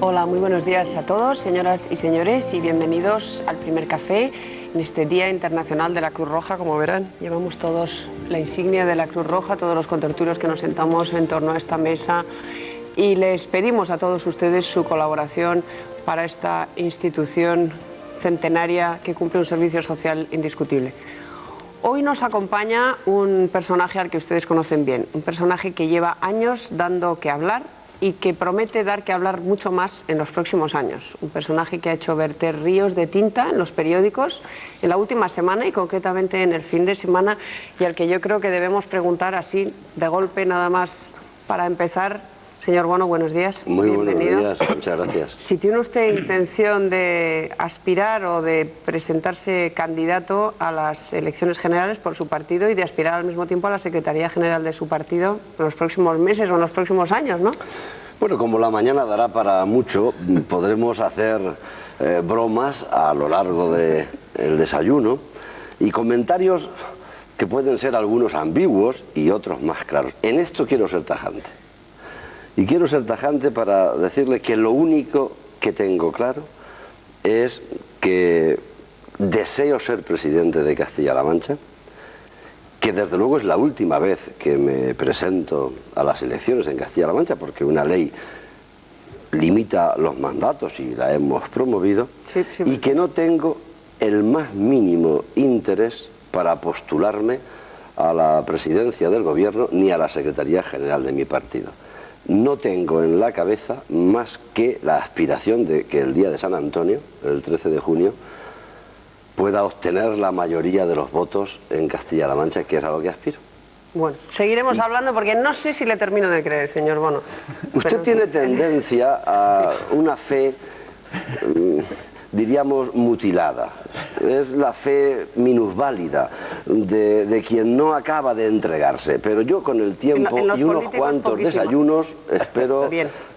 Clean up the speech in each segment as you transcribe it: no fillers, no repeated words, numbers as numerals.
Hola, muy buenos días a todos, señoras y señores, y bienvenidos al primer café en este Día Internacional de la Cruz Roja. Como verán, llevamos todos la insignia de la Cruz Roja, todos los contertulios que nos sentamos en torno a esta mesa, y les pedimos a todos ustedes su colaboración para esta institución centenaria que cumple un servicio social indiscutible. Hoy nos acompaña un personaje al que ustedes conocen bien, un personaje que lleva años dando que hablar y que promete dar que hablar mucho más en los próximos años. Un personaje que ha hecho verter ríos de tinta en los periódicos en la última semana y concretamente en el fin de semana, y al que yo creo que debemos preguntar así de golpe nada más para empezar. Señor Bono, buenos días. Muy bienvenido. buenos días, muchas gracias. Si tiene usted intención de aspirar o de presentarse candidato a las elecciones generales por su partido y de aspirar al mismo tiempo a la Secretaría General de su partido en los próximos meses o en los próximos años, ¿no? Bueno, como la mañana dará para mucho, podremos hacer bromas a lo largo del desayuno y comentarios que pueden ser algunos ambiguos y otros más claros. En esto quiero ser tajante. Y quiero ser tajante para decirle que lo único que tengo claro es que deseo ser presidente de Castilla-La Mancha, que desde luego es la última vez que me presento a las elecciones en Castilla-La Mancha, porque una ley limita los mandatos y la hemos promovido, y que no tengo el más mínimo interés para postularme a la presidencia del gobierno ni a la Secretaría General de mi partido. No tengo en la cabeza más que la aspiración de que el día de San Antonio, el 13 de junio, pueda obtener la mayoría de los votos en Castilla-La Mancha, que es a lo que aspiro. Bueno, seguiremos hablando porque no sé si le termino de creer, señor Bono. Usted tiene tendencia a una fe, diríamos, mutilada. Es la fe minusválida de quien no acaba de entregarse. Pero yo con el tiempo y unos cuantos desayunos espero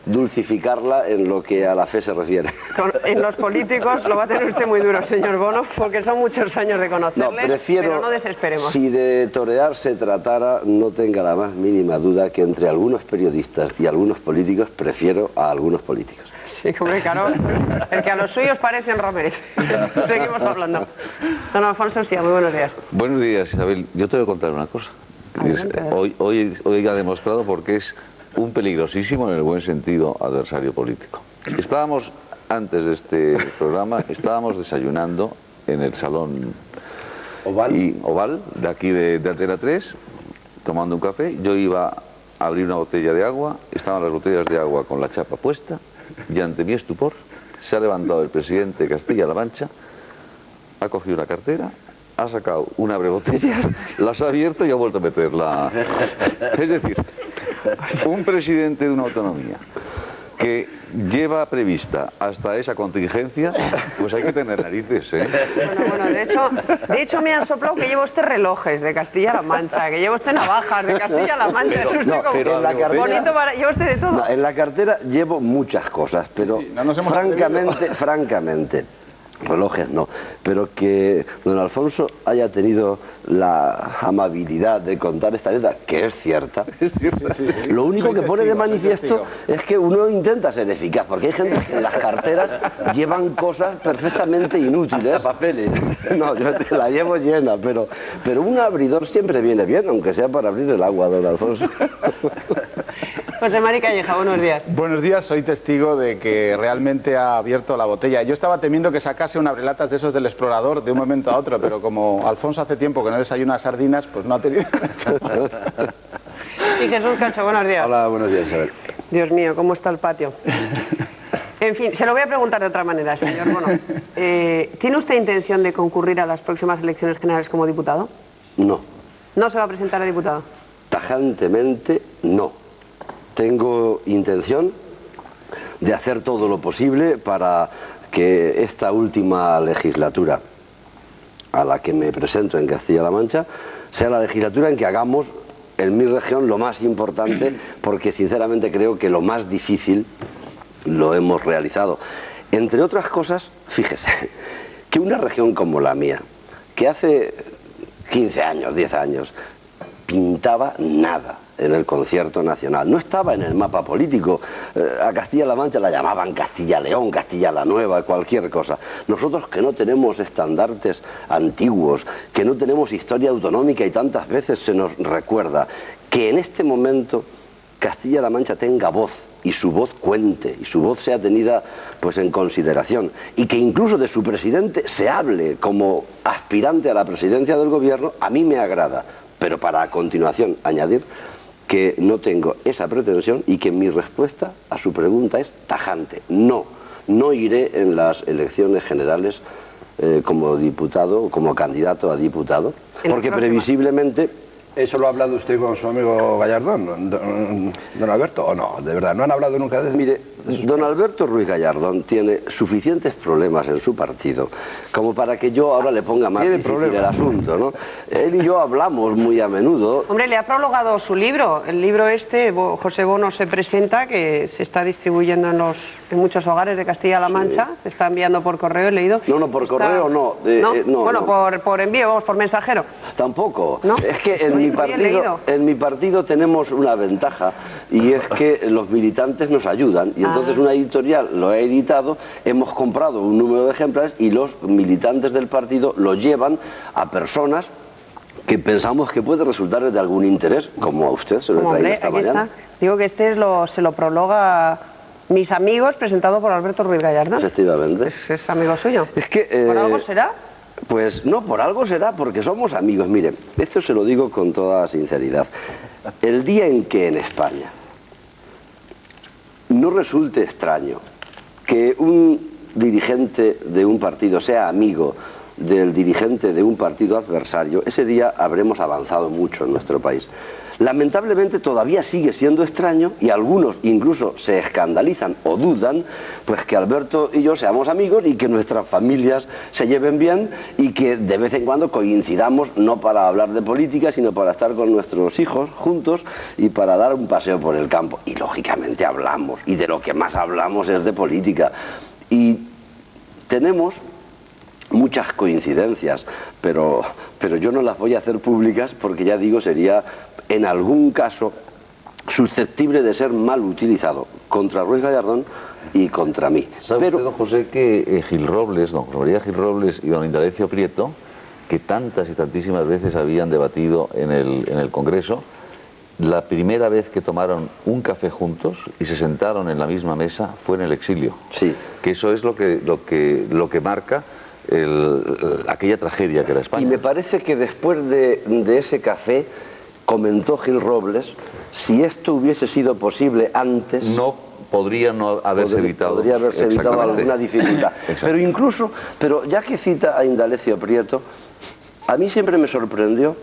dulcificarla en lo que a la fe se refiere. En los políticos lo va a tener usted muy duro, señor Bono, porque son muchos años de conocerle, pero no desesperemos. Si de torear se tratara, no tenga la más mínima duda que entre algunos periodistas y algunos políticos prefiero a algunos políticos. Sí, hombre, claro, el que a los suyos parecen Ramírez. Seguimos hablando. Don Alfonso Sía, muy buenos días. Buenos días, Isabel. Yo te voy a contar una cosa. Hoy ha demostrado porque es un peligrosísimo, en el buen sentido, adversario político. Estábamos, antes de este programa, estábamos desayunando en el salón oval de aquí de Antena 3, tomando un café. Yo iba a abrir una botella de agua, estaban las botellas de agua con la chapa puesta, y ante mi estupor se ha levantado el presidente de Castilla-La Mancha, ha cogido una cartera, ha sacado una abrebotellas, las ha abierto y ha vuelto a meterla. Es decir, un presidente de una autonomía que lleva prevista hasta esa contingencia, pues hay que tener narices, ¿eh? Bueno, de hecho me han soplado que lleva usted relojes de Castilla-La Mancha, que lleva usted navajas de Castilla-La Mancha. Pero en la cartera, lleva usted de todo. No, en la cartera llevo muchas cosas, pero sí, francamente, relojes no, pero que don Alfonso haya tenido la amabilidad de contar esta anécdota, que es cierta, lo único que pone de manifiesto es que uno intenta ser eficaz, porque hay gente que en las carteras llevan cosas perfectamente inútiles. Hasta papeles. No, yo la llevo llena, pero un abridor siempre viene bien, aunque sea para abrir el agua, don Alfonso. José Mari Calleja, buenos días. Buenos días, soy testigo de que realmente ha abierto la botella. Yo estaba temiendo que sacase un abrelatas de esos del explorador de un momento a otro, pero como Alfonso hace tiempo que no desayuna sardinas, pues no ha tenido... Y Jesús Cacho, buenos días. Hola, buenos días, Isabel. Dios mío, ¿cómo está el patio? En fin, se lo voy a preguntar de otra manera, señor Bono. ¿Tiene usted intención de concurrir a las próximas elecciones generales como diputado? No. ¿No se va a presentar a diputado? Tajantemente, no. Tengo intención de hacer todo lo posible para que esta última legislatura a la que me presento en Castilla-La Mancha sea la legislatura en que hagamos en mi región lo más importante, porque sinceramente creo que lo más difícil lo hemos realizado. Entre otras cosas, fíjese, que una región como la mía, que hace 15 años, 10 años, pintaba nada en el concierto nacional, no estaba en el mapa político. A Castilla-La Mancha la llamaban Castilla-León, Castilla-La Nueva, cualquier cosa. Nosotros que no tenemos estandartes antiguos, que no tenemos historia autonómica y tantas veces se nos recuerda que en este momento Castilla-La Mancha tenga voz y su voz cuente y su voz sea tenida pues en consideración, y que incluso de su presidente se hable como aspirante a la presidencia del gobierno, a mí me agrada, pero para a continuación añadir que no tengo esa pretensión y que mi respuesta a su pregunta es tajante. No iré en las elecciones generales como diputado o como candidato a diputado, porque previsiblemente... ¿Eso lo ha hablado usted con su amigo Gallardón, don Alberto, o no? ¿De verdad? ¿No han hablado nunca de eso? Mire, don Alberto Ruiz Gallardón tiene suficientes problemas en su partido como para que yo ahora le ponga más difícil el asunto, ¿no? Él y yo hablamos muy a menudo. Hombre, le ha prologado su libro. El libro José Bono se presenta, que se está distribuyendo en muchos hogares de Castilla-La Mancha. Se está enviando por correo, he leído. No, por correo no. Bueno, por envío, vamos, por mensajero. Tampoco. ¿No? Es que en mi partido tenemos una ventaja, y es que los militantes nos ayudan, y entonces una editorial lo ha editado, hemos comprado un número de ejemplares y los militantes del partido lo llevan a personas que pensamos que puede resultarles de algún interés, como a usted se lo he traído esta mañana. Está. Digo que se lo prologa Mis Amigos, presentado por Alberto Ruiz Gallardón. Efectivamente. Es amigo suyo. Es que, ¿Por algo será? Pues no, por algo será, porque somos amigos. Miren, esto se lo digo con toda sinceridad. El día en que en España no resulte extraño que un dirigente de un partido sea amigo del dirigente de un partido adversario, ese día habremos avanzado mucho en nuestro país. Lamentablemente todavía sigue siendo extraño, y algunos incluso se escandalizan o dudan, pues que Alberto y yo seamos amigos y que nuestras familias se lleven bien y que de vez en cuando coincidamos, no para hablar de política, sino para estar con nuestros hijos juntos y para dar un paseo por el campo. Y lógicamente hablamos, y de lo que más hablamos es de política. Y tenemos muchas coincidencias, pero yo no las voy a hacer públicas porque, ya digo, sería en algún caso susceptible de ser mal utilizado contra Ruiz Gallardón y contra mí. ¿Sabe usted, don José, que Gil Robles, don José María Gil Robles y don Indalecio Prieto, que tantas y tantísimas veces habían debatido en el Congreso, la primera vez que tomaron un café juntos y se sentaron en la misma mesa fue en el exilio? Sí. Que eso es lo que marca aquella tragedia que era España. Y me parece que después de ese café comentó Gil Robles, si esto hubiese sido posible antes... Podría haberse evitado alguna dificultad. Pero ya que cita a Indalecio Prieto, a mí siempre me sorprendió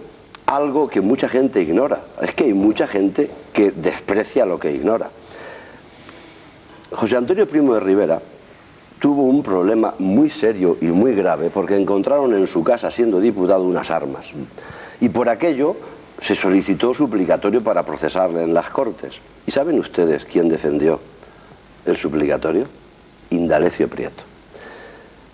algo que mucha gente ignora. Es que hay mucha gente que desprecia lo que ignora. José Antonio Primo de Rivera tuvo un problema muy serio y muy grave porque encontraron en su casa, siendo diputado, unas armas. Y por aquello se solicitó suplicatorio para procesarle en las Cortes. ¿Y saben ustedes quién defendió el suplicatorio? Indalecio Prieto.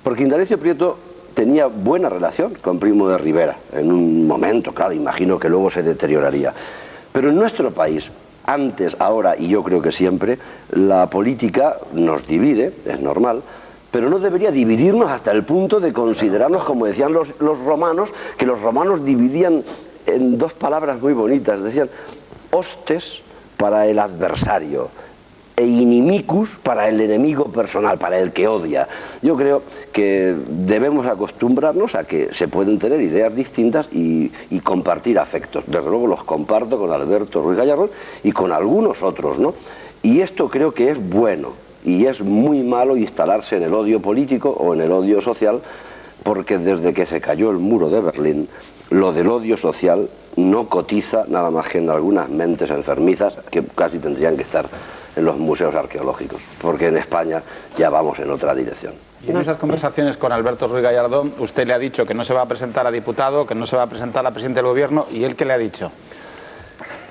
Porque Indalecio Prieto tenía buena relación con Primo de Rivera. En un momento, claro, imagino que luego se deterioraría. Pero en nuestro país, antes, ahora y yo creo que siempre, la política nos divide, es normal, pero no debería dividirnos hasta el punto de considerarnos, como decían los romanos, que los romanos dividían en dos palabras muy bonitas. Decían hostes para el adversario e inimicus para el enemigo personal, para el que odia. Yo creo que debemos acostumbrarnos a que se pueden tener ideas distintas y compartir afectos. Desde luego los comparto con Alberto Ruiz Gallardón y con algunos otros, ¿no? Y esto creo que es bueno, y es muy malo instalarse en el odio político o en el odio social, porque desde que se cayó el muro de Berlín, lo del odio social no cotiza nada más que en algunas mentes enfermizas que casi tendrían que estar en los museos arqueológicos, porque en España ya vamos en otra dirección. Y en esas conversaciones con Alberto Ruiz Gallardón, usted le ha dicho que no se va a presentar a diputado, que no se va a presentar a presidente del gobierno, ¿y él qué le ha dicho?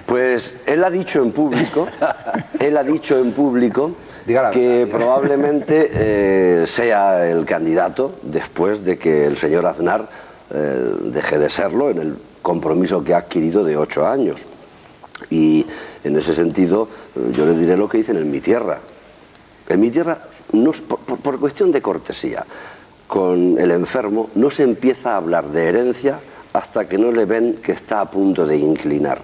Pues él ha dicho en público, que probablemente sea el candidato después de que el señor Aznar deje de serlo en el compromiso que ha adquirido de 8 años. Y en ese sentido, yo le diré lo que dicen en mi tierra. En mi tierra, no, por cuestión de cortesía, con el enfermo no se empieza a hablar de herencia hasta que no le ven que está a punto de inclinar.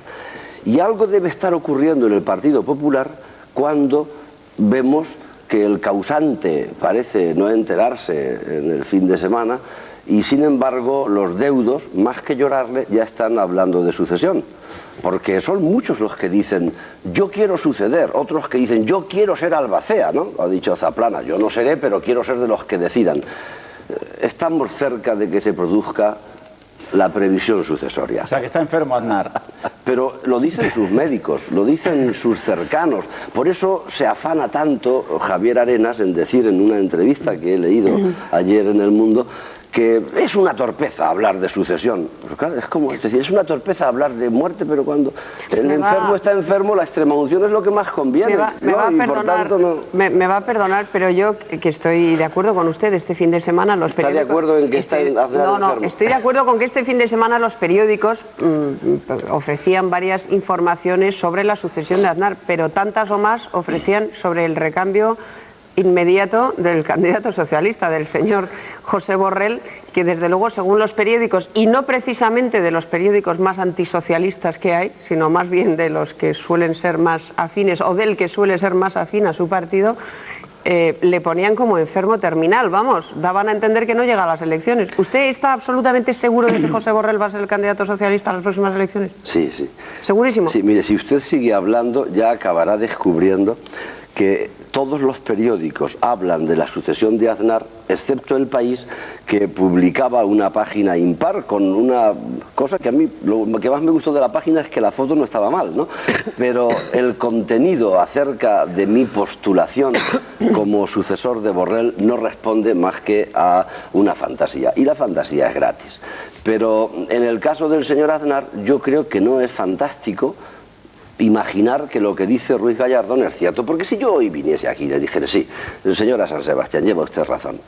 Y algo debe estar ocurriendo en el Partido Popular cuando vemos que el causante parece no enterarse en el fin de semana y sin embargo los deudos, más que llorarle, ya están hablando de sucesión. Porque son muchos los que dicen, yo quiero suceder, otros que dicen, yo quiero ser albacea, ¿no? Ha dicho Zaplana, yo no seré, pero quiero ser de los que decidan. Estamos cerca de que se produzca la previsión sucesoria. O sea, que está enfermo Aznar. Pero lo dicen sus médicos, lo dicen sus cercanos. Por eso se afana tanto Javier Arenas en decir en una entrevista que he leído ayer en El Mundo que es una torpeza hablar de sucesión. Pero claro, es decir, es una torpeza hablar de muerte, pero cuando el enfermo está enfermo, la extremaunción es lo que más conviene. Me va a perdonar, pero yo que estoy de acuerdo con usted, este fin de semana los periódicos... ¿Está de acuerdo en que está enfermo? No, estoy de acuerdo con que este fin de semana los periódicos ofrecían varias informaciones sobre la sucesión de Aznar, pero tantas o más ofrecían sobre el recambio inmediato del candidato socialista, del señor José Borrell, que desde luego, según los periódicos, y no precisamente de los periódicos más antisocialistas que hay, sino más bien de los que suelen ser más afines, o del que suele ser más afín a su partido, le ponían como enfermo terminal, vamos, daban a entender que no llega a las elecciones. ¿Usted está absolutamente seguro de que José Borrell va a ser el candidato socialista a las próximas elecciones? Sí, sí. ¿Segurísimo? Sí, mire, si usted sigue hablando, ya acabará descubriendo que todos los periódicos hablan de la sucesión de Aznar, excepto El País, que publicaba una página impar con una cosa que a mí, lo que más me gustó de la página es que la foto no estaba mal, ¿no? Pero el contenido acerca de mi postulación como sucesor de Borrell no responde más que a una fantasía, y la fantasía es gratis. Pero en el caso del señor Aznar, yo creo que no es fantástico imaginar que lo que dice Ruiz Gallardón es cierto, porque si yo hoy viniese aquí y le dijera, sí, señora San Sebastián, lleva usted razón,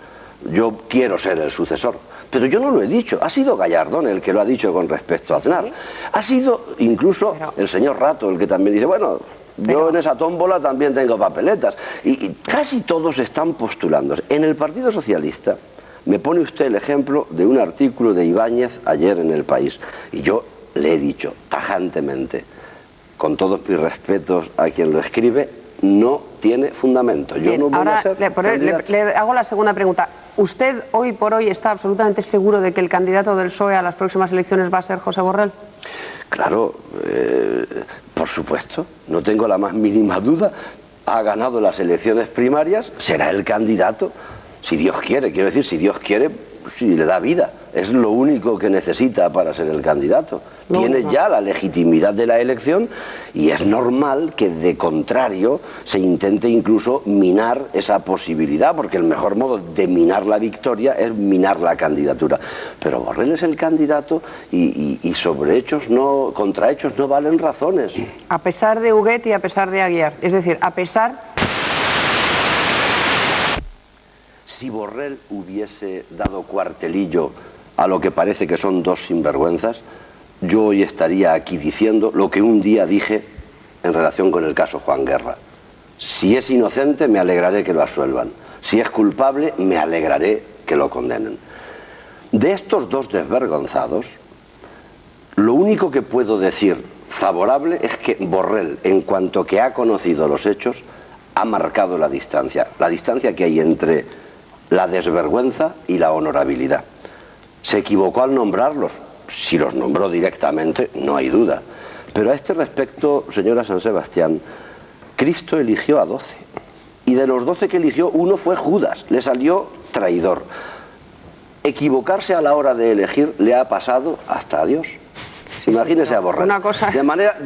yo quiero ser el sucesor, pero yo no lo he dicho, ha sido Gallardón el que lo ha dicho con respecto a Aznar, ha sido incluso el señor Rato el que también dice, bueno, yo en esa tómbola también tengo papeletas, y casi todos están postulándose. En el Partido Socialista me pone usted el ejemplo de un artículo de Ibáñez ayer en El País, y yo le he dicho tajantemente, con todos mis respetos a quien lo escribe, no tiene fundamento. Yo no voy a ser le hago la segunda pregunta. ¿Usted hoy por hoy está absolutamente seguro de que el candidato del PSOE a las próximas elecciones va a ser José Borrell? Claro, por supuesto, no tengo la más mínima duda. Ha ganado las elecciones primarias, será el candidato, si Dios quiere, quiero decir, si Dios quiere, si le da vida. Es lo único que necesita para ser el candidato. Tiene ya la legitimidad de la elección y es normal que de contrario se intente incluso minar esa posibilidad, porque el mejor modo de minar la victoria es minar la candidatura. Pero Borrell es el candidato y sobre hechos no, contra hechos no valen razones. A pesar de Huguet y a pesar de Aguiar, es decir, a pesar... Si Borrell hubiese dado cuartelillo a lo que parece que son dos sinvergüenzas, yo hoy estaría aquí diciendo lo que un día dije en relación con el caso Juan Guerra. Si es inocente, me alegraré que lo absuelvan. Si es culpable, me alegraré que lo condenen. De estos dos desvergonzados, lo único que puedo decir favorable es que Borrell, en cuanto que ha conocido los hechos, ha marcado la distancia que hay entre la desvergüenza y la honorabilidad. Se equivocó al nombrarlos. Si los nombró directamente, no hay duda. Pero a este respecto, señora San Sebastián, Cristo eligió a 12. Y de los 12 que eligió, uno fue Judas, le salió traidor. Equivocarse a la hora de elegir le ha pasado hasta a Dios. Imagínese a Borrell. Una cosa... De manera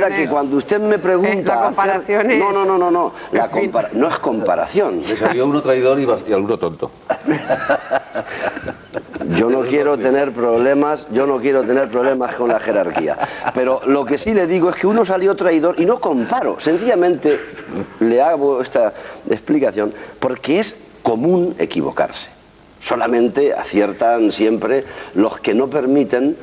que cuando usted me pregunta... La comparación es... No. No es comparación. Le salió uno traidor y alguno tonto. Yo no quiero tener problemas con la jerarquía. Pero lo que sí le digo es que uno salió traidor y no comparo. Sencillamente le hago esta explicación porque es común equivocarse. solamente aciertan siempre los que no permiten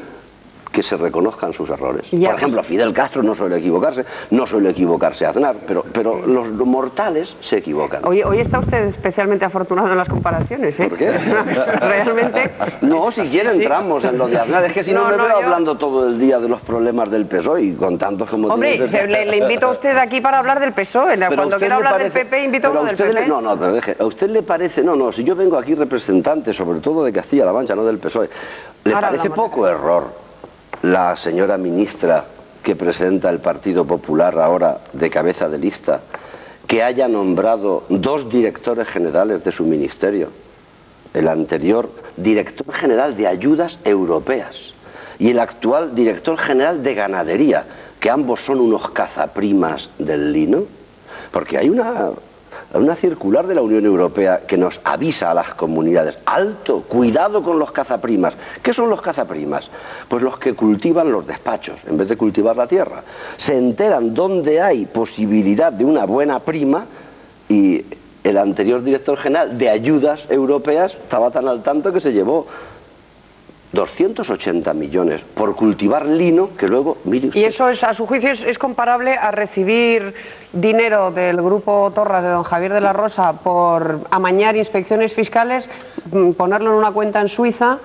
que se reconozcan sus errores. Ya. Por ejemplo, Fidel Castro no suele equivocarse Aznar, pero los mortales se equivocan. Hoy está usted especialmente afortunado en las comparaciones, ¿eh? ¿Por qué? Realmente... No, si quieren entramos en lo de Aznar, es que si no me veo yo... hablando todo el día de los problemas del PSOE y con tantos como... Hombre, le invito a usted aquí para hablar del PSOE, cuando quiera hablar del PP invito a uno del PP. No, pero deje, ¿a usted le parece? No, si yo vengo aquí representante sobre todo de Castilla-La Mancha, no del PSOE, ¿le parece poco error la señora ministra que presenta el Partido Popular ahora de cabeza de lista, que haya nombrado 2 directores generales de su ministerio? El anterior director general de Ayudas Europeas y el actual director general de Ganadería, que ambos son unos cazaprimas del lino, porque hay una circular de la Unión Europea que nos avisa a las comunidades: alto, cuidado con los cazaprimas. ¿Qué son los cazaprimas? Pues los que cultivan los despachos en vez de cultivar la tierra. Se enteran dónde hay posibilidad de una buena prima, y el anterior director general de Ayudas Europeas estaba tan al tanto que se llevó 280 millones por cultivar lino, que luego... Mire usted. ¿Y eso es, a su juicio, es comparable a recibir dinero del grupo Torras de don Javier de la Rosa por amañar inspecciones fiscales, ponerlo en una cuenta en Suiza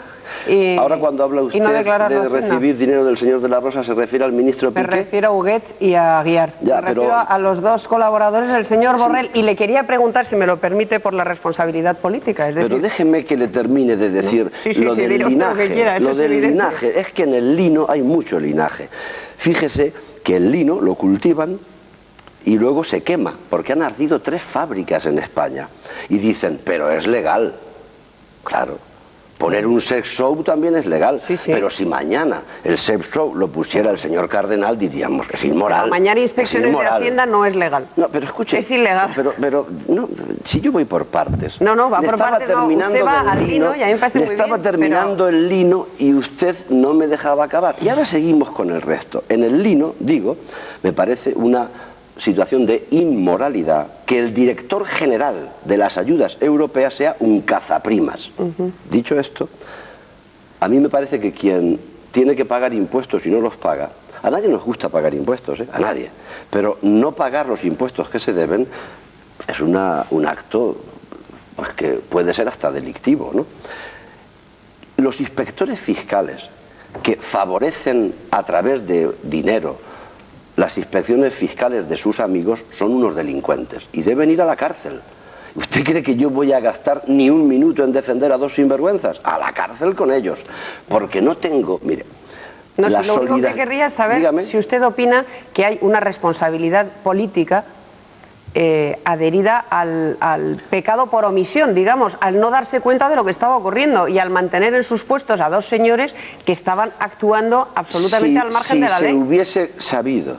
y... Ahora, cuando habla usted no de recibir dinero del señor de la Rosa, ¿se refiere al ministro Piqué? Me refiero a Huguet y a Aguiar. Ya, me refiero a los 2 colaboradores del señor Borrell, y le quería preguntar, si me lo permite, por la responsabilidad política. Es decir... Pero déjeme que le termine de decir lo del linaje. Lo del linaje es que en el lino hay mucho linaje. Fíjese que el lino lo cultivan y luego se quema, porque han ardido 3 fábricas en España. Y dicen, pero es legal. Claro. Poner un sex show también es legal, pero si mañana el sex show lo pusiera el señor Cardenal, diríamos que es inmoral. Mañana inspecciones de Hacienda no es legal. No, pero escuche. Es ilegal. Pero no, si yo voy por partes. No, va por partes. Usted va al lino y a mí me parece muy bien. Estaba terminando el lino y usted no me dejaba acabar. Y ahora seguimos con el resto. En el lino, digo, me parece una situación de inmoralidad que el director general de las ayudas europeas sea un cazaprimas. Dicho esto, a mí me parece que quien tiene que pagar impuestos y no los paga, a nadie nos gusta pagar impuestos, a nadie, pero no pagar los impuestos que se deben es un acto pues, que puede ser hasta delictivo, ¿no? Los inspectores fiscales que favorecen a través de dinero las inspecciones fiscales de sus amigos son unos delincuentes y deben ir a la cárcel. ¿Usted cree que yo voy a gastar ni un minuto en defender a 2 sinvergüenzas? A la cárcel con ellos, porque no tengo... Mire, no, si lo único que querría saber, dígame, si usted opina que hay una responsabilidad política adherida al pecado por omisión, digamos, al no darse cuenta de lo que estaba ocurriendo y al mantener en sus puestos a 2 señores que estaban actuando absolutamente al margen de la ley. Si se hubiese sabido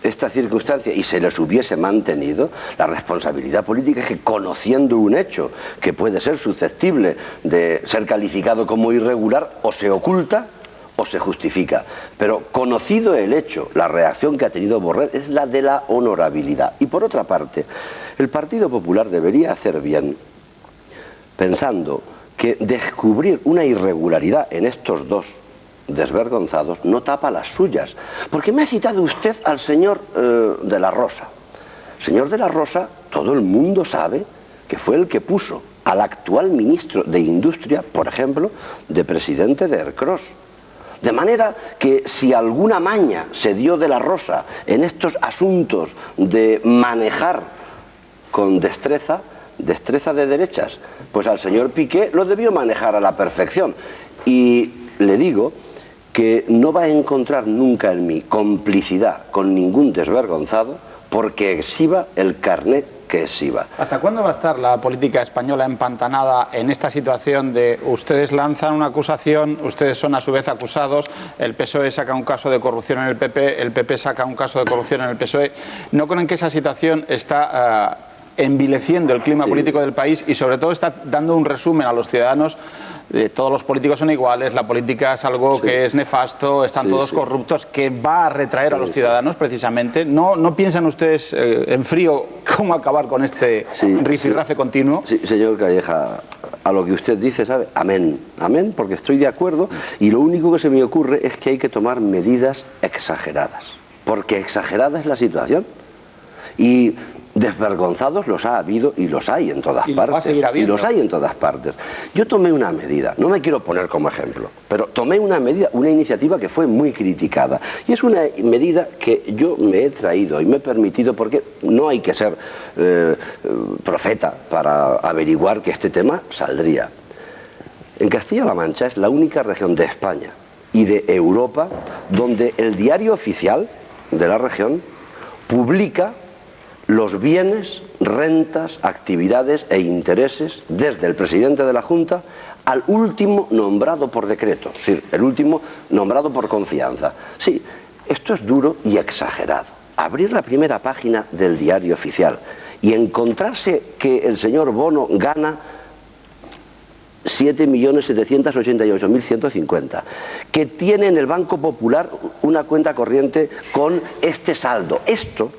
esta circunstancia y se les hubiese mantenido, la responsabilidad política es que, conociendo un hecho que puede ser susceptible de ser calificado como irregular, o se oculta o se justifica. Pero conocido el hecho, la reacción que ha tenido Borrell es la de la honorabilidad. Y por otra parte, el Partido Popular debería hacer bien pensando que descubrir una irregularidad en estos 2 desvergonzados no tapa las suyas. Porque me ha citado usted al señor de la Rosa. Señor de la Rosa, todo el mundo sabe que fue el que puso al actual ministro de Industria, por ejemplo, de presidente de Ercros. De manera que si alguna maña se dio de la Rosa en estos asuntos de manejar con destreza de derechas, pues al señor Piqué lo debió manejar a la perfección. Y le digo que no va a encontrar nunca en mí complicidad con ningún desvergonzado porque exhiba el carnet que exhiba. ¿Hasta cuándo va a estar la política española empantanada en esta situación de ustedes lanzan una acusación, ustedes son a su vez acusados, el PSOE saca un caso de corrupción en el PP saca un caso de corrupción en el PSOE? ¿No creen que esa situación está envileciendo el clima político del país y sobre todo está dando un resumen a los ciudadanos todos los políticos son iguales, la política es algo que es nefasto, están todos corruptos, que va a retraer a los ciudadanos precisamente? ¿No piensan ustedes en frío cómo acabar con este rifirrafe continuo? Sí, señor Calleja, a lo que usted dice, ¿sabe? Amén, amén, porque estoy de acuerdo y lo único que se me ocurre es que hay que tomar medidas exageradas, porque exagerada es la situación y desvergonzados los ha habido y los hay en todas partes. Y los hay en todas partes. Yo tomé una medida, no me quiero poner como ejemplo, pero tomé una medida, una iniciativa que fue muy criticada. Y es una medida que yo me he traído y me he permitido, porque no hay que ser profeta para averiguar que este tema saldría. En Castilla-La Mancha es la única región de España y de Europa donde el diario oficial de la región publica los bienes, rentas, actividades e intereses desde el presidente de la Junta al último nombrado por decreto, es decir, el último nombrado por confianza. Sí, esto es duro y exagerado. Abrir la primera página del diario oficial y encontrarse que el señor Bono gana 7.788.150, que tiene en el Banco Popular una cuenta corriente con este saldo. Esto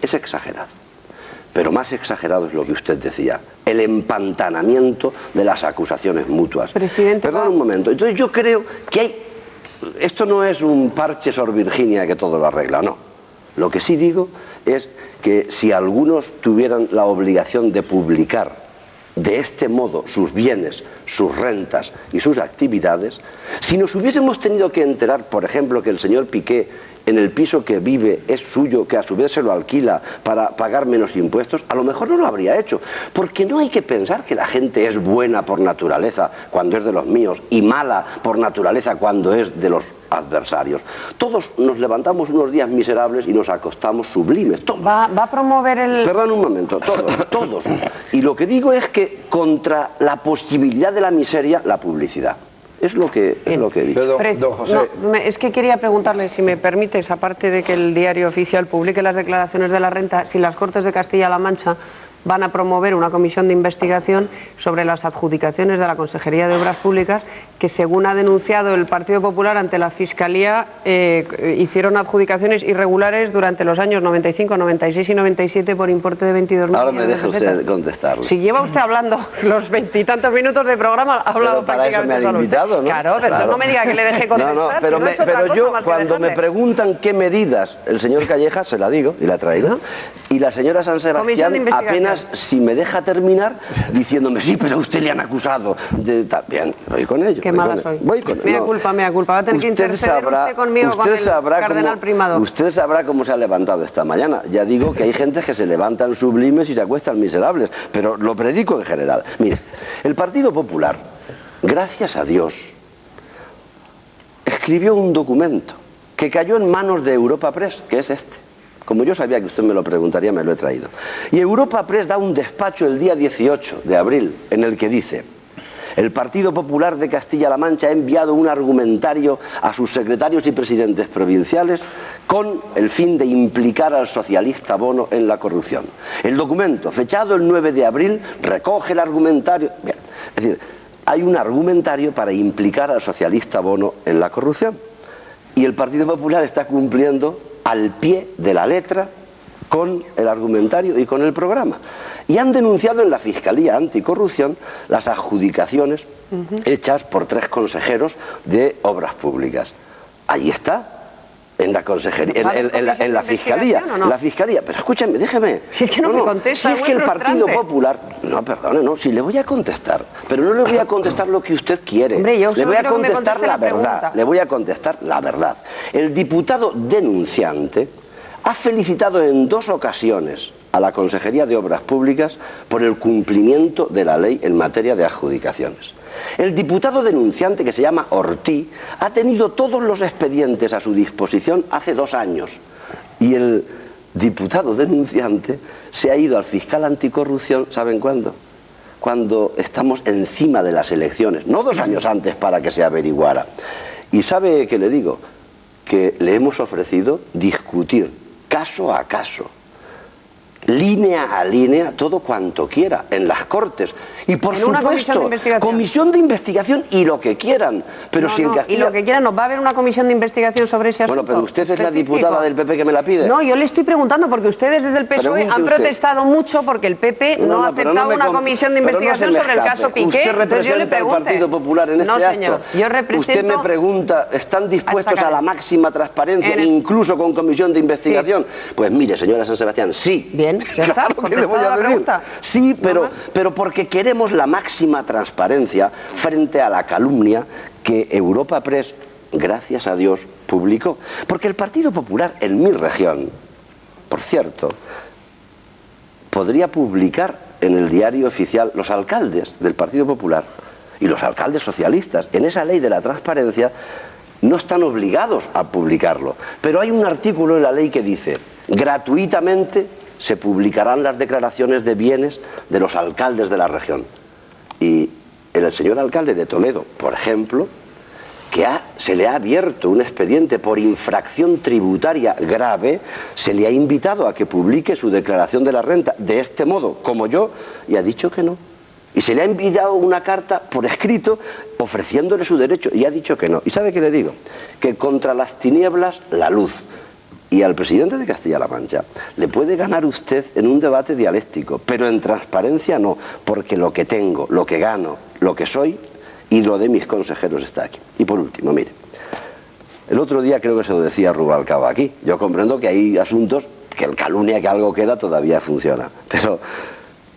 es exagerado, pero más exagerado es lo que usted decía, el empantanamiento de las acusaciones mutuas. Presidente, perdón un momento, entonces yo creo que hay... Esto no es un parche Sor Virginia que todo lo arregla, no. Lo que sí digo es que si algunos tuvieran la obligación de publicar de este modo sus bienes, sus rentas y sus actividades, si nos hubiésemos tenido que enterar, por ejemplo, que el señor Piqué en el piso que vive es suyo, que a su vez se lo alquila para pagar menos impuestos, a lo mejor no lo habría hecho. Porque no hay que pensar que la gente es buena por naturaleza cuando es de los míos y mala por naturaleza cuando es de los adversarios. Todos nos levantamos unos días miserables y nos acostamos sublimes. Todos. ¿Va a promover el...? Perdón un momento, todos. Y lo que digo es que contra la posibilidad de la miseria, la publicidad. Es lo que digo. Perdón, don José. No, es que quería preguntarle, si me permites, aparte de que el diario oficial publique las declaraciones de la renta, si las Cortes de Castilla-La Mancha van a promover una comisión de investigación sobre las adjudicaciones de la Consejería de Obras Públicas, que según ha denunciado el Partido Popular ante la Fiscalía, hicieron adjudicaciones irregulares durante los años 95, 96 y 97 por importe de 22.000 millones de pesetas. Ahora me deja usted contestarle. Si lleva usted hablando los veintitantos minutos de programa, ha hablado pero para eso me prácticamente han invitado, ¿no? Claro, pero no me diga que le deje contestar. No, pero, si no es otra pero cosa yo más que cuando me dejarle. preguntan qué medidas el señor Calleja, se la digo y la traigo, y la señora San Sebastián apenas si me deja terminar diciéndome, sí, pero a usted le han acusado de... Bien, voy con ello. Qué mala soy. Mea culpa, va a tener que interceder usted conmigo con el cardenal Primado. Usted sabrá cómo se ha levantado esta mañana. Ya digo que hay gente que se levantan sublimes y se acuestan miserables, pero lo predico en general. Mire, el Partido Popular, gracias a Dios, escribió un documento que cayó en manos de Europa Press, que es este. Como yo sabía que usted me lo preguntaría, me lo he traído. Y Europa Press da un despacho el día 18 de abril en el que dice: el Partido Popular de Castilla-La Mancha ha enviado un argumentario a sus secretarios y presidentes provinciales con el fin de implicar al socialista Bono en la corrupción. El documento, fechado el 9 de abril, recoge el argumentario. Bien, es decir, hay un argumentario para implicar al socialista Bono en la corrupción. Y el Partido Popular está cumpliendo al pie de la letra con el argumentario y con el programa. Y han denunciado en la Fiscalía Anticorrupción las adjudicaciones hechas por 3 consejeros de Obras Públicas. Ahí está, en la consejería, en la Fiscalía. ¿O no? La Fiscalía, pero escúcheme, déjeme. Si es que no me contesta, si es que el Partido Popular... No, perdone, no, si le voy a contestar, pero no le voy a contestar lo que usted quiere. Hombre, yo le voy a solo quiero que me contestar conteste la la verdad. pregunta. Le voy a contestar la verdad. El diputado denunciante ha felicitado en 2 ocasiones a la Consejería de Obras Públicas por el cumplimiento de la ley en materia de adjudicaciones. El diputado denunciante, que se llama Ortí, ha tenido todos los expedientes a su disposición hace 2 años. Y el diputado denunciante se ha ido al fiscal anticorrupción, ¿saben cuándo? Cuando estamos encima de las elecciones, no 2 años antes para que se averiguara. Y ¿sabe qué le digo? Que le hemos ofrecido discutir caso a caso línea a línea, todo cuanto quiera, en las Cortes. Y por ¿En una comisión de investigación? comisión de investigación y lo que quieran. Pero No, si en no, Castilla... y lo que quieran, ¿nos va a haber una comisión de investigación sobre ese asunto? Bueno, pero usted es la específico? diputada del PP que me la pide. No, yo le estoy preguntando porque ustedes desde el PSOE Pregunte han usted. protestado mucho porque el PP no ha pero aceptado me una com- comisión de pero no investigación se me sobre el escape. caso Piqué. Usted Entonces yo le representa al pregunto. Partido Popular en este No, acto. señor, yo represento... Usted me pregunta, ¿están dispuestos Hasta a la acá. máxima transparencia, En el- incluso con comisión de investigación? Pues mire, señora San Sebastián, sí. Bien, ya está, Claro, ¿qué le voy contestada a la decir? pregunta. Sí, Nada más. pero porque queremos la máxima transparencia frente a la calumnia que Europa Press, gracias a Dios, publicó. Porque el Partido Popular en mi región, por cierto, podría publicar en el diario oficial los alcaldes del Partido Popular y los alcaldes socialistas. En esa ley de la transparencia no están obligados a publicarlo. Pero hay un artículo en la ley que dice, gratuitamente se publicarán las declaraciones de bienes de los alcaldes de la región. Y el señor alcalde de Toledo, por ejemplo, se le ha abierto un expediente por infracción tributaria grave, se le ha invitado a que publique su declaración de la renta de este modo, como yo, y ha dicho que no. Y se le ha enviado una carta por escrito ofreciéndole su derecho y ha dicho que no. ¿Y sabe qué le digo? Que contra las tinieblas la luz. Y al presidente de Castilla-La Mancha le puede ganar usted en un debate dialéctico, pero en transparencia no, porque lo que tengo, lo que gano, lo que soy y lo de mis consejeros está aquí. Y por último, mire, el otro día creo que se lo decía Rubalcaba aquí. Yo comprendo que hay asuntos que el calumnia que algo queda todavía funciona, pero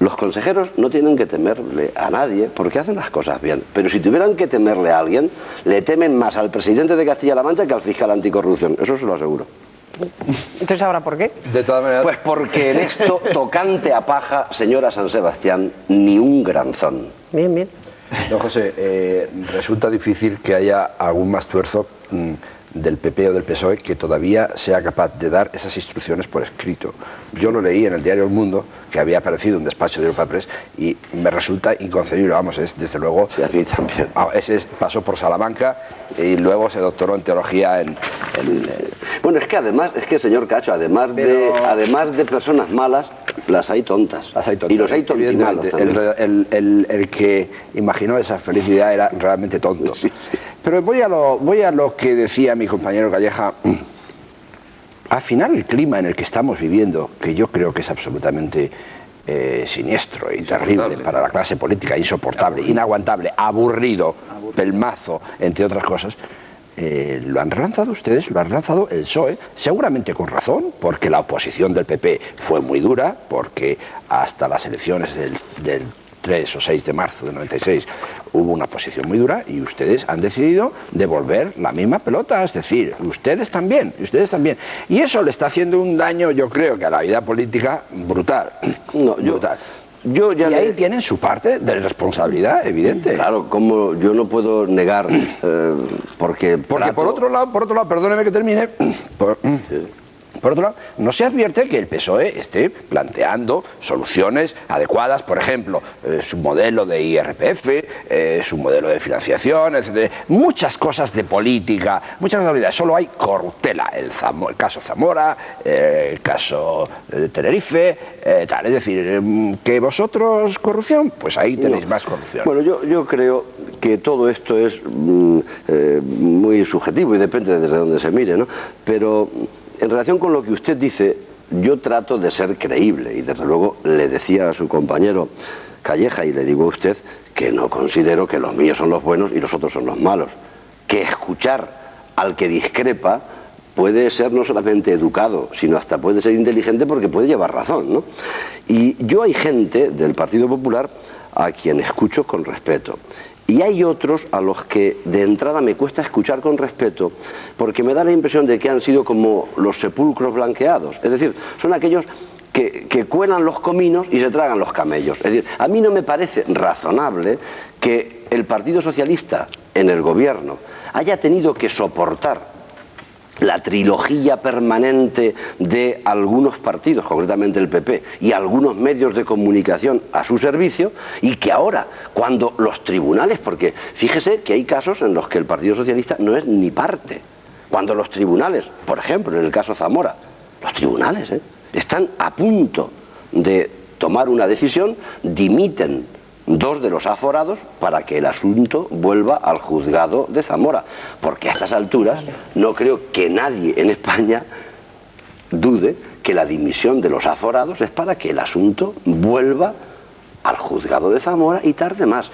los consejeros no tienen que temerle a nadie porque hacen las cosas bien. Pero si tuvieran que temerle a alguien, le temen más al presidente de Castilla-La Mancha que al fiscal anticorrupción. Eso se lo aseguro. Entonces, ¿ahora por qué? De todas maneras... Pues porque en esto, tocante a paja, señora San Sebastián, ni un granzón. Bien, bien. Don José, resulta difícil que haya algún más tuerzo del PP o del PSOE que todavía sea capaz de dar esas instrucciones por escrito. Yo lo leí en el diario El Mundo, que había aparecido un despacho de Europa Press, y me resulta inconcebible, vamos, es desde luego... Sí, a mí también. Ese pasó por Salamanca y luego se doctoró en teología en Bueno, es que además, señor Cacho, además de personas malas, las hay tontas. Las hay tontas. Y los hay tontimalos Evidentemente, también. el que imaginó esa felicidad era realmente tonto. Sí, sí. Pero voy a lo que decía mi compañero Calleja. Al final el clima en el que estamos viviendo, que yo creo que es absolutamente siniestro y terrible para la clase política, insoportable, inaguantable, aburrido, pelmazo, entre otras cosas, lo han relanzado ustedes, lo han relanzado el PSOE, seguramente con razón, porque la oposición del PP fue muy dura, porque hasta las elecciones del 3 o 6 de marzo del 96 hubo una posición muy dura y ustedes han decidido devolver la misma pelota, es decir, ustedes también. Y eso le está haciendo un daño, yo creo, que a la vida política brutal. Brutal. Y ahí tienen su parte de responsabilidad, evidente. Claro, como yo no puedo negar, porque por otro lado, perdóneme que termine, por otro lado, no se advierte que el PSOE esté planteando soluciones adecuadas, por ejemplo, su modelo de IRPF, su modelo de financiación, etc. Muchas cosas de política, muchas cosas. Solo hay corruptela, el caso Zamora, el caso Tenerife, tal. Es decir, que vosotros corrupción, pues ahí tenéis más corrupción. Bueno, yo creo que todo esto es muy subjetivo y depende desde donde se mire, ¿no? Pero en relación con lo que usted dice, yo trato de ser creíble y desde luego le decía a su compañero Calleja y le digo a usted que no considero que los míos son los buenos y los otros son los malos. Que escuchar al que discrepa puede ser no solamente educado, sino hasta puede ser inteligente porque puede llevar razón, ¿no? Y yo hay gente del Partido Popular a quien escucho con respeto. Y hay otros a los que de entrada me cuesta escuchar con respeto porque me da la impresión de que han sido como los sepulcros blanqueados. Es decir, son aquellos que cuelan los cominos y se tragan los camellos. Es decir, a mí no me parece razonable que el Partido Socialista en el gobierno haya tenido que soportar la trilogía permanente de algunos partidos, concretamente el PP, y algunos medios de comunicación a su servicio, y que ahora, cuando los tribunales, porque fíjese que hay casos en los que el Partido Socialista no es ni parte, cuando los tribunales, por ejemplo, en el caso Zamora, los tribunales están a punto de tomar una decisión, dimiten 2 de los aforados para que el asunto vuelva al juzgado de Zamora, porque a estas alturas no creo que nadie en España dude que la dimisión de los aforados es para que el asunto vuelva al juzgado de Zamora y tarde más.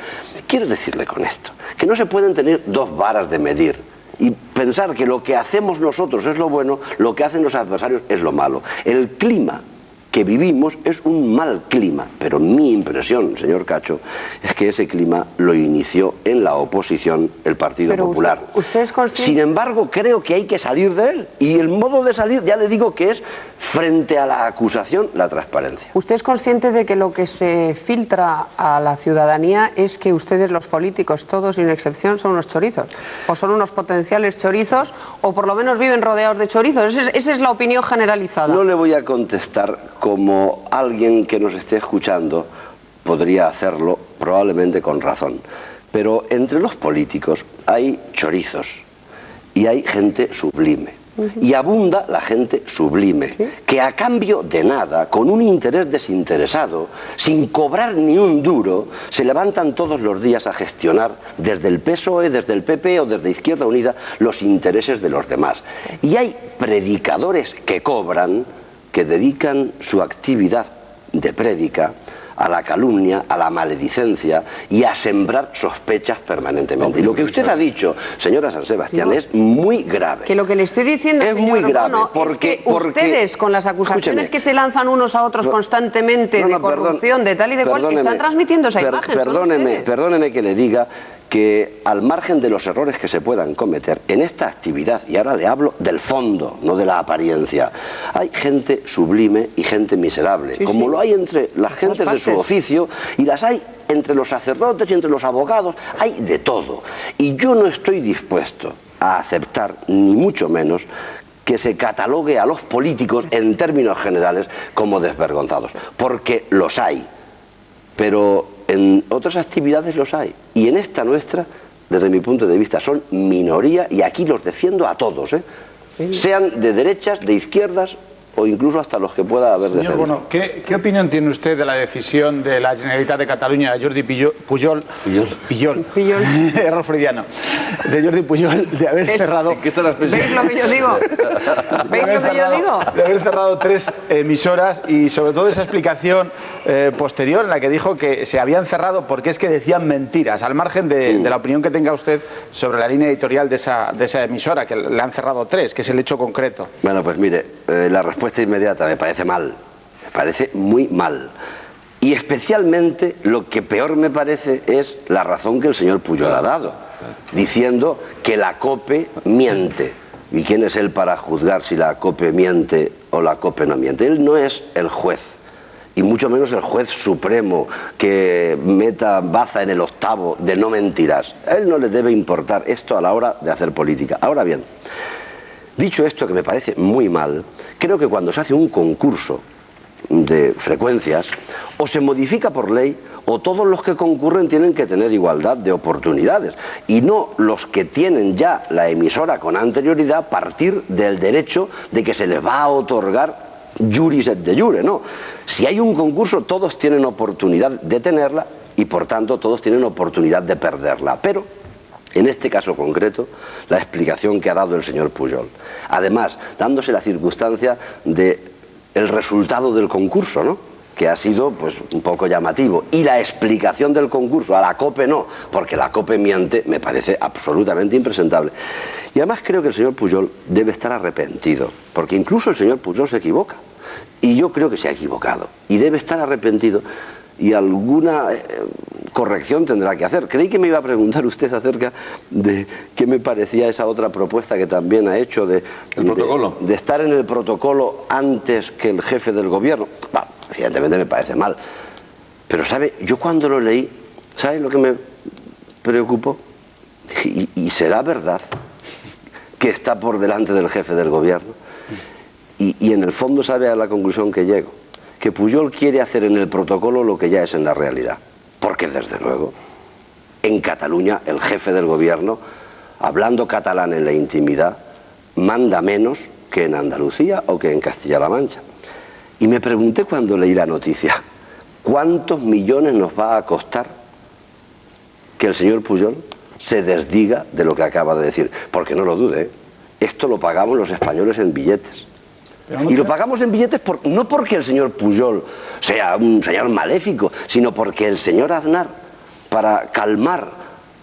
Quiero decirle con esto, que no se pueden tener 2 varas de medir y pensar que lo que hacemos nosotros es lo bueno, lo que hacen los adversarios es lo malo. El clima que vivimos es un mal clima, pero mi impresión, señor Cacho, es que ese clima lo inició en la oposición el Partido Popular. ¿Usted es consciente? Sin embargo, creo que hay que salir de él, y el modo de salir, ya le digo que es, frente a la acusación, la transparencia. ¿Usted es consciente de que lo que se filtra a la ciudadanía es que ustedes, los políticos, todos sin excepción, son unos chorizos? ¿O son unos potenciales chorizos? ¿O por lo menos viven rodeados de chorizos? Esa es la opinión generalizada. No le voy a contestar como alguien que nos esté escuchando podría hacerlo, probablemente con razón. Pero entre los políticos hay chorizos y hay gente sublime. Y abunda la gente sublime, que a cambio de nada, con un interés desinteresado, sin cobrar ni un duro, se levantan todos los días a gestionar desde el PSOE, desde el PP o desde Izquierda Unida los intereses de los demás. Y hay predicadores que cobran, que dedican su actividad de prédica a la calumnia, a la maledicencia y a sembrar sospechas permanentemente. Y lo que usted ha dicho, señora San Sebastián, es muy grave. Que lo que le estoy diciendo, es muy grave, porque ustedes, con las acusaciones que se lanzan unos a otros constantemente de corrupción, de tal y de cual, están transmitiendo esa imagen. Perdóneme que le diga que al margen de los errores que se puedan cometer en esta actividad, y ahora le hablo del fondo, no de la apariencia, hay gente sublime y gente miserable, como lo hay entre las gentes de su oficio, y las hay entre los sacerdotes y entre los abogados, hay de todo. Y yo no estoy dispuesto a aceptar, ni mucho menos, que se catalogue a los políticos en términos generales como desvergonzados, porque los hay, pero en otras actividades los hay, y en esta nuestra, desde mi punto de vista, son minoría, y aquí los defiendo a todos, sean de derechas, de izquierdas o incluso hasta los que pueda haber de centro. Bueno, ¿qué opinión tiene usted de la decisión de la Generalitat de Cataluña, de Jordi Pujol, error freudiano, de Jordi Pujol, de haber cerrado... ¿Veis lo que yo digo? ¿Veis lo que yo digo? De haber cerrado 3 emisoras, y sobre todo esa explicación posterior en la que dijo que se habían cerrado porque es que decían mentiras, al margen de la opinión que tenga usted sobre la línea editorial de esa emisora, que le han cerrado 3, que es el hecho concreto. Bueno, pues mire, la respuesta inmediata me parece mal, me parece muy mal. Y especialmente lo que peor me parece es la razón que el señor Pujol ha dado, diciendo que la COPE miente. ¿Y quién es él para juzgar si la COPE miente o la COPE no miente? Él no es el juez, y mucho menos el juez supremo que meta baza en el octavo de no mentirás. A él no le debe importar esto a la hora de hacer política. Ahora bien, dicho esto, que me parece muy mal, creo que cuando se hace un concurso de frecuencias, o se modifica por ley, o todos los que concurren tienen que tener igualdad de oportunidades, y no los que tienen ya la emisora con anterioridad partir del derecho de que se les va a otorgar juris et de jure, no. Si hay un concurso, todos tienen oportunidad de tenerla, y por tanto todos tienen oportunidad de perderla. Pero en este caso concreto, la explicación que ha dado el señor Pujol, además dándose la circunstancia de el resultado del concurso, ¿no?, que ha sido pues un poco llamativo, y la explicación del concurso, a la COPE no, porque la COPE miente, me parece absolutamente impresentable. Y además creo que el señor Pujol debe estar arrepentido, porque incluso el señor Pujol se equivoca, y yo creo que se ha equivocado, y debe estar arrepentido, y alguna corrección tendrá que hacer. Creí que me iba a preguntar usted acerca de qué me parecía esa otra propuesta que también ha hecho de estar en el protocolo antes que el jefe del gobierno. Bueno, evidentemente me parece mal, pero ¿sabe? Yo cuando lo leí, ¿sabe lo que me preocupó? ¿Y será verdad que está por delante del jefe del gobierno? Y en el fondo, ¿sabe a la conclusión que llego? Que Pujol quiere hacer en el protocolo lo que ya es en la realidad, porque desde luego en Cataluña el jefe del gobierno, hablando catalán en la intimidad, manda menos que en Andalucía o que en Castilla-La Mancha. Y me pregunté cuando leí la noticia, ¿cuántos millones nos va a costar que el señor Pujol se desdiga de lo que acaba de decir? Porque no lo dude, esto lo pagamos los españoles en billetes. Y lo pagamos en billetes no porque el señor Pujol sea un señor maléfico, sino porque el señor Aznar, para calmar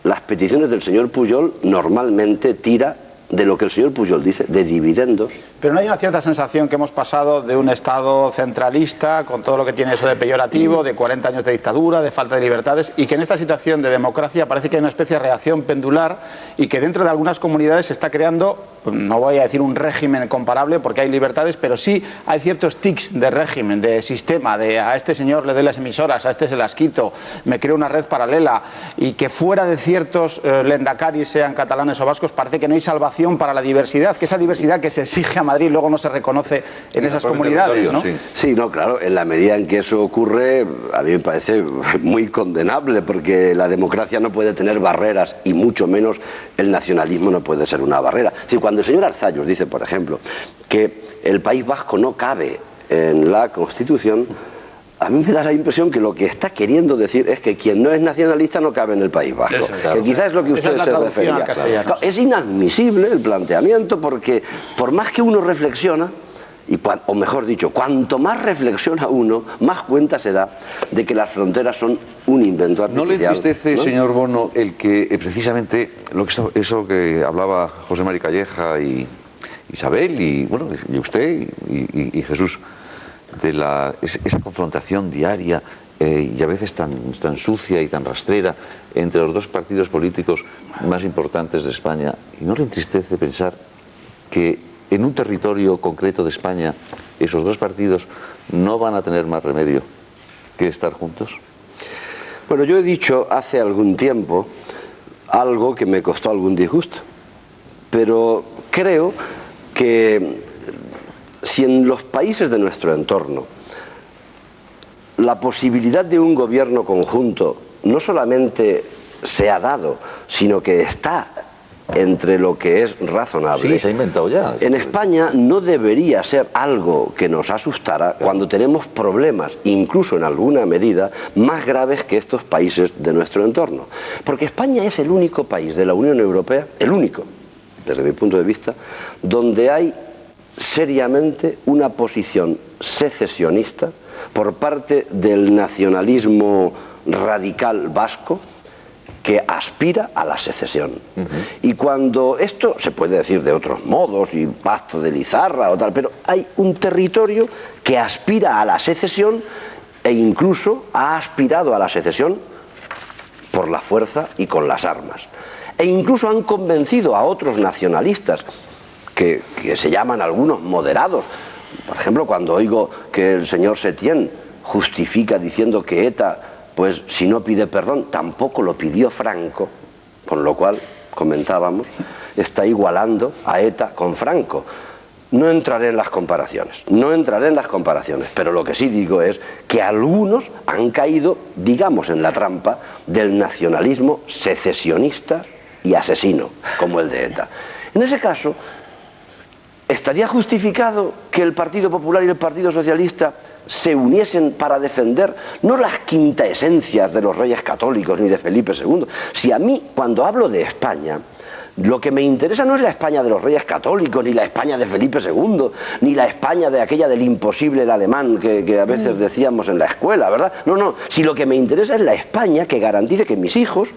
las peticiones del señor Pujol, normalmente tira de lo que el señor Pujol dice, de dividendos. Pero no hay una cierta sensación que hemos pasado de un Estado centralista, con todo lo que tiene eso de peyorativo, de 40 años de dictadura, de falta de libertades, y que en esta situación de democracia parece que hay una especie de reacción pendular y que dentro de algunas comunidades se está creando, no voy a decir un régimen comparable porque hay libertades, pero sí hay ciertos tics de régimen, de sistema, de a este señor le doy las emisoras, a este se las quito, me creo una red paralela, y que fuera de ciertos lendakaris, sean catalanes o vascos, parece que no hay salvación para la diversidad, que esa diversidad que se exige a Madrid luego no se reconoce en esas comunidades, ¿no? Sí, no, claro, en la medida en que eso ocurre, a mí me parece muy condenable, porque la democracia no puede tener barreras, y mucho menos el nacionalismo no puede ser una barrera. Es decir, cuando el señor Arzallus dice, por ejemplo, que el País Vasco no cabe en la Constitución, a mí me da la impresión que lo que está queriendo decir es que quien no es nacionalista no cabe en el País Vasco. Eso, claro. Que quizás es lo que usted se refería. Claro, es inadmisible el planteamiento, porque por más que uno reflexiona, o mejor dicho, cuanto más reflexiona uno, más cuenta se da de que las fronteras son un invento artificial. ¿No le entristece, señor Bono, el que precisamente eso que hablaba José Mari Calleja y Isabel y bueno, y usted y Jesús, de esa confrontación diaria y a veces tan sucia y tan rastrera entre los dos partidos políticos más importantes de España? ¿Y no le entristece pensar que en un territorio concreto de España esos dos partidos no van a tener más remedio que estar juntos? Bueno, yo he dicho hace algún tiempo algo que me costó algún disgusto, pero creo que si en los países de nuestro entorno la posibilidad de un gobierno conjunto no solamente se ha dado, sino que está entre lo que es razonable. Sí, se ha inventado ya. En España no debería ser algo que nos asustara cuando tenemos problemas, incluso en alguna medida, más graves que estos países de nuestro entorno. Porque España es el único país de la Unión Europea, el único, desde mi punto de vista, donde hay seriamente una posición secesionista por parte del nacionalismo radical vasco, que aspira a la secesión. Y cuando esto se puede decir de otros modos, y Pacto de Lizarra o tal, pero hay un territorio que aspira a la secesión e incluso ha aspirado a la secesión por la fuerza y con las armas. E incluso han convencido a otros nacionalistas que se llaman algunos moderados. Por ejemplo, cuando oigo que el señor Setién justifica diciendo que ETA, pues si no pide perdón, tampoco lo pidió Franco, con lo cual, comentábamos, está igualando a ETA con Franco. No entraré en las comparaciones, pero lo que sí digo es que algunos han caído, digamos, en la trampa del nacionalismo secesionista y asesino, como el de ETA. En ese caso, ¿estaría justificado que el Partido Popular y el Partido Socialista se uniesen para defender no las quintaesencias de los reyes católicos ni de Felipe II? Si a mí, cuando hablo de España, lo que me interesa no es la España de los reyes católicos, ni la España de Felipe II, ni la España de aquella del imposible el alemán que a veces decíamos en la escuela, ¿verdad? No, si lo que me interesa es la España que garantice que mis hijos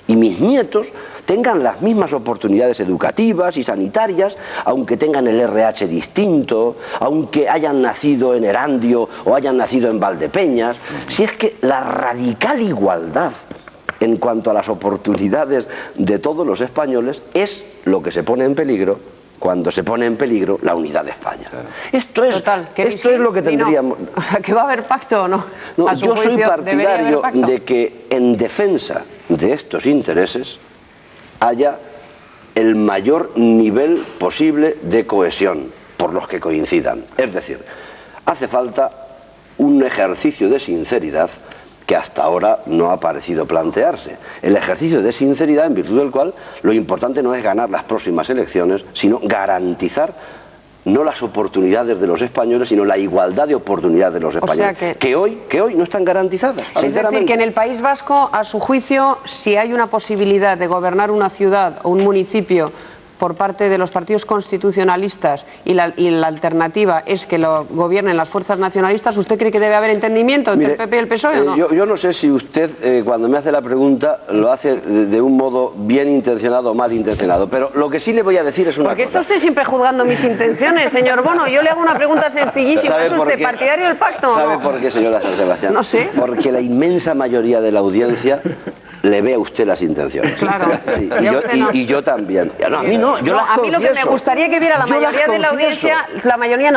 y mis nietos tengan las mismas oportunidades educativas y sanitarias, aunque tengan el RH distinto, aunque hayan nacido en Erandio o hayan nacido en Valdepeñas. Si es que la radical igualdad en cuanto a las oportunidades de todos los españoles es lo que se pone en peligro cuando se pone en peligro la unidad de España. Claro. Esto es lo que tendríamos... O sea, ¿que va a haber pacto o no? No, yo soy partidario de que en defensa de estos intereses haya el mayor nivel posible de cohesión por los que coincidan. Es decir, hace falta un ejercicio de sinceridad que hasta ahora no ha parecido plantearse. El ejercicio de sinceridad en virtud del cual lo importante no es ganar las próximas elecciones, sino garantizar no las oportunidades de los españoles, sino la igualdad de oportunidades de los españoles, que hoy no están garantizadas. Es decir, que en el País Vasco, a su juicio, si hay una posibilidad de gobernar una ciudad o un municipio por parte de los partidos constitucionalistas y la alternativa es que lo gobiernen las fuerzas nacionalistas, ¿usted cree que debe haber entendimiento entre el PP y el PSOE o no? Yo no sé si usted, cuando me hace la pregunta, lo hace de un modo bien intencionado o mal intencionado, pero lo que sí le voy a decir es una cosa. Porque está usted siempre juzgando mis intenciones, señor Bono. Yo le hago una pregunta sencillísima. ¿Es usted partidario del pacto o no? ¿Sabe por qué, señora San Sebastián? No sé. Porque la inmensa mayoría de la audiencia le ve a usted las intenciones. Claro. Sí, y yo también. No, a mí no, yo las a mí lo que me gustaría que viera la mayoría de la audiencia,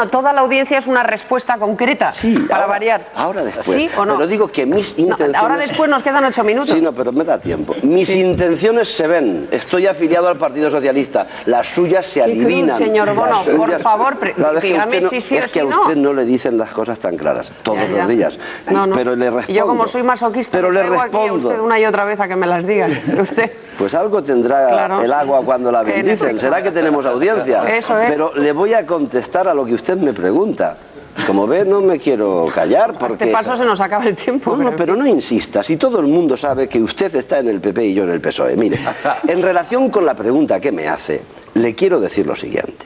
toda la audiencia es una respuesta concreta, para variar. Ahora después. ¿Sí o no? Pero digo que mis intenciones... ahora después nos quedan 8 minutos. Sí, no, pero me da tiempo. Mis intenciones se ven. Estoy afiliado al Partido Socialista. Las suyas se adivinan. Señor Bono, por favor, dígame si sí o si no. Es que a usted no le dicen las cosas tan claras todos los días. No. Pero le respondo. Yo como soy masoquista, pero le respondo aquí a usted una y otra vez a que me las diga. Usted. Pues algo tendrá el agua cuando la bendicen. ¿Será que tenemos audiencia? Eso es. Pero le voy a contestar a lo que usted me pregunta. Como ve, no me quiero callar porque... A este paso se nos acaba el tiempo. Pero no insista, si todo el mundo sabe que usted está en el PP y yo en el PSOE. Mire, en relación con la pregunta que me hace, le quiero decir lo siguiente.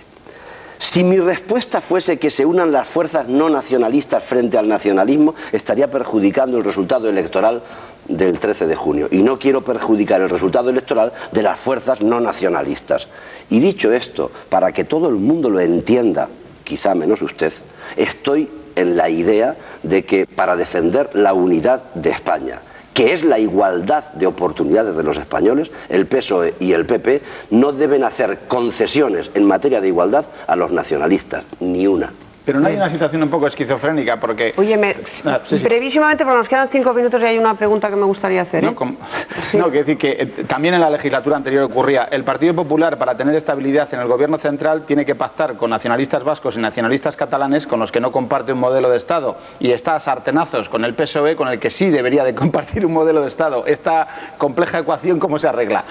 Si mi respuesta fuese que se unan las fuerzas no nacionalistas frente al nacionalismo, estaría perjudicando el resultado electoral del 13 de junio. Y no quiero perjudicar el resultado electoral de las fuerzas no nacionalistas. Y dicho esto, para que todo el mundo lo entienda, quizá menos usted, estoy en la idea de que para defender la unidad de España, que es la igualdad de oportunidades de los españoles, el PSOE y el PP no deben hacer concesiones en materia de igualdad a los nacionalistas, ni una. Pero no hay una situación un poco esquizofrénica porque... Oye, brevísimamente, porque nos quedan 5 minutos y hay una pregunta que me gustaría hacer. No, quiero decir que también en la legislatura anterior ocurría. El Partido Popular, para tener estabilidad en el gobierno central, tiene que pactar con nacionalistas vascos y nacionalistas catalanes con los que no comparte un modelo de Estado. Y está a sartenazos con el PSOE, con el que sí debería de compartir un modelo de Estado. Esta compleja ecuación, ¿cómo se arregla?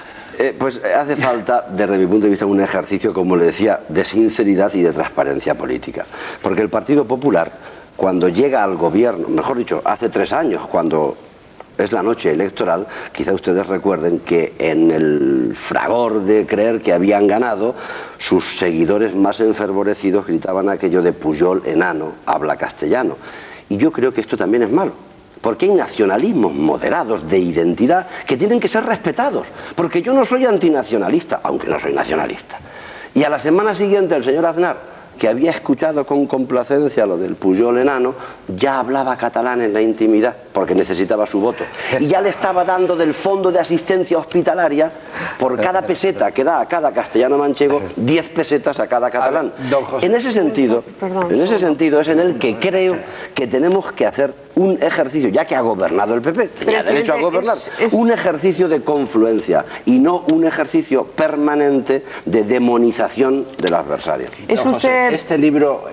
Pues hace falta, desde mi punto de vista, un ejercicio, como le decía, de sinceridad y de transparencia política. Porque el Partido Popular, cuando llega al gobierno, mejor dicho, hace 3 años, cuando es la noche electoral, quizá ustedes recuerden que en el fragor de creer que habían ganado, sus seguidores más enfervorecidos gritaban aquello de Pujol enano, habla castellano. Y yo creo que esto también es malo. Porque hay nacionalismos moderados de identidad que tienen que ser respetados. Porque yo no soy antinacionalista, aunque no soy nacionalista. Y a la semana siguiente el señor Aznar, que había escuchado con complacencia lo del Pujol enano, ya hablaba catalán en la intimidad, porque necesitaba su voto. Y ya le estaba dando del fondo de asistencia hospitalaria, por cada peseta que da a cada castellano manchego, 10 pesetas a cada catalán. En ese sentido es en el que creo que tenemos que hacer un ejercicio, ya que ha gobernado el PP, tenía derecho a gobernar, un ejercicio de confluencia y no un ejercicio permanente de demonización del adversario. ¿Es usted... Este libro,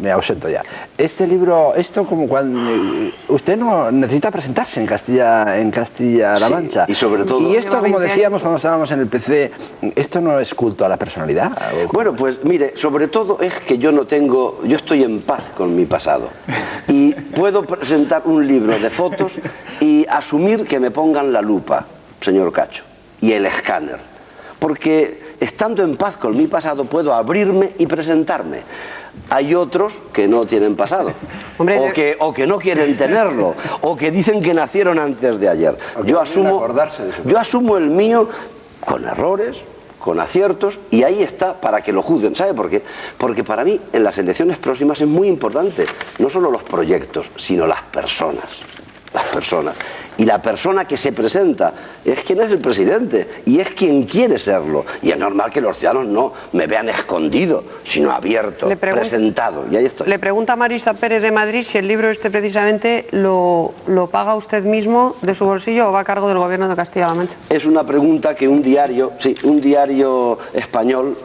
me ausento ya, este libro, esto como cuando usted no necesita presentarse en Castilla-La Mancha. Y sobre todo... Y esto, como decíamos cuando estábamos en el PC, ¿esto no es culto a la personalidad? Bueno, pues mire, sobre todo es que yo estoy en paz con mi pasado. Y puedo presentar un libro de fotos y asumir que me pongan la lupa, señor Cacho, y el escáner. Porque estando en paz con mi pasado puedo abrirme y presentarme. Hay otros que no tienen pasado, o que no quieren tenerlo, o que dicen que nacieron antes de ayer. Yo asumo el mío con errores, con aciertos, y ahí está para que lo juzguen. ¿Sabe por qué? Porque para mí en las elecciones próximas es muy importante no solo los proyectos, sino las personas. Las personas. Y la persona que se presenta es quien es el presidente y es quien quiere serlo. Y es normal que los ciudadanos no me vean escondido, sino abierto, presentado. Y ahí estoy. Le pregunta Marisa Pérez de Madrid si el libro precisamente lo paga usted mismo de su bolsillo o va a cargo del gobierno de Castilla-La Mancha. Es una pregunta que un diario español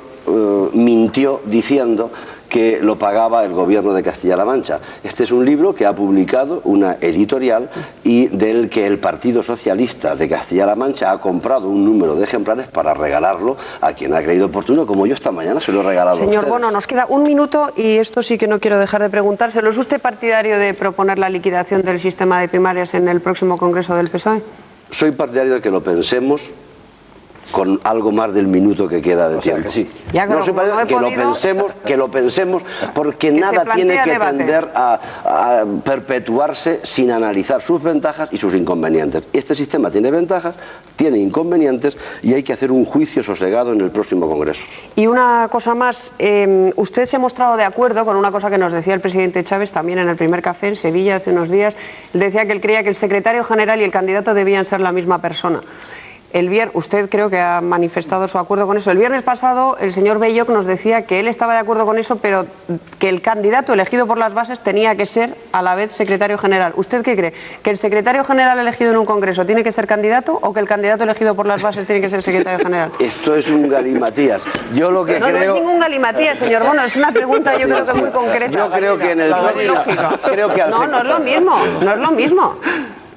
mintió diciendo que lo pagaba el gobierno de Castilla-La Mancha. Este es un libro que ha publicado una editorial y del que el Partido Socialista de Castilla-La Mancha ha comprado un número de ejemplares para regalarlo a quien ha creído oportuno, como yo esta mañana se lo he regalado a usted. Señor Bono, nos queda un minuto y esto sí que no quiero dejar de preguntárselo. ¿Es usted partidario de proponer la liquidación del sistema de primarias en el próximo Congreso del PSOE? Soy partidario de que lo pensemos con algo más del minuto que queda de tiempo. Que sí. Ya, no soy partidario de que lo pensemos, porque nada tiene que tender a perpetuarse sin analizar sus ventajas y sus inconvenientes. Este sistema tiene ventajas, tiene inconvenientes y hay que hacer un juicio sosegado en el próximo Congreso. Y una cosa más, usted se ha mostrado de acuerdo con una cosa que nos decía el presidente Chávez también en el primer café en Sevilla hace unos días. Él decía que él creía que el secretario general y el candidato debían ser la misma persona. Usted creo que ha manifestado su acuerdo con eso. El viernes pasado el señor Belloc nos decía que él estaba de acuerdo con eso, pero que el candidato elegido por las bases tenía que ser a la vez secretario general. ¿Usted qué cree? ¿Que el secretario general elegido en un congreso tiene que ser candidato o que el candidato elegido por las bases tiene que ser secretario general? Esto es un galimatías. Yo lo que no, creo... No es ningún galimatías, señor Bono, es una pregunta yo creo que muy concreta. Yo creo que en el... no es lo mismo, no es lo mismo.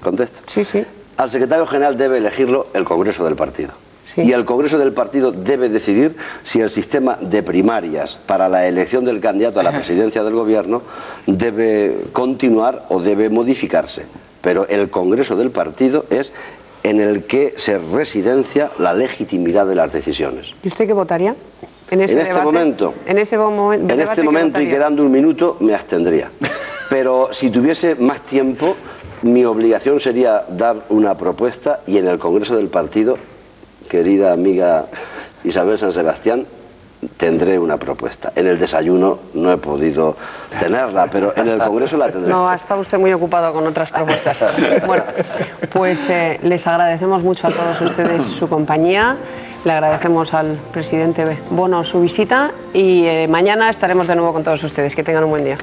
¿Contesto? Sí, sí. Al secretario general debe elegirlo el Congreso del partido. Sí. Y el Congreso del partido debe decidir si el sistema de primarias para la elección del candidato a la presidencia del gobierno debe continuar o debe modificarse. Pero el Congreso del partido es en el que se residencia la legitimidad de las decisiones. ¿Y usted qué votaría? En este momento y quedando un minuto me abstendría. Pero si tuviese más tiempo, mi obligación sería dar una propuesta y en el Congreso del partido, querida amiga Isabel San Sebastián, tendré una propuesta. En el desayuno no he podido tenerla, pero en el Congreso la tendré. No, ha estado usted muy ocupado con otras propuestas. Bueno, pues les agradecemos mucho a todos ustedes su compañía. Le agradecemos al presidente Bono su visita y mañana estaremos de nuevo con todos ustedes. Que tengan un buen día.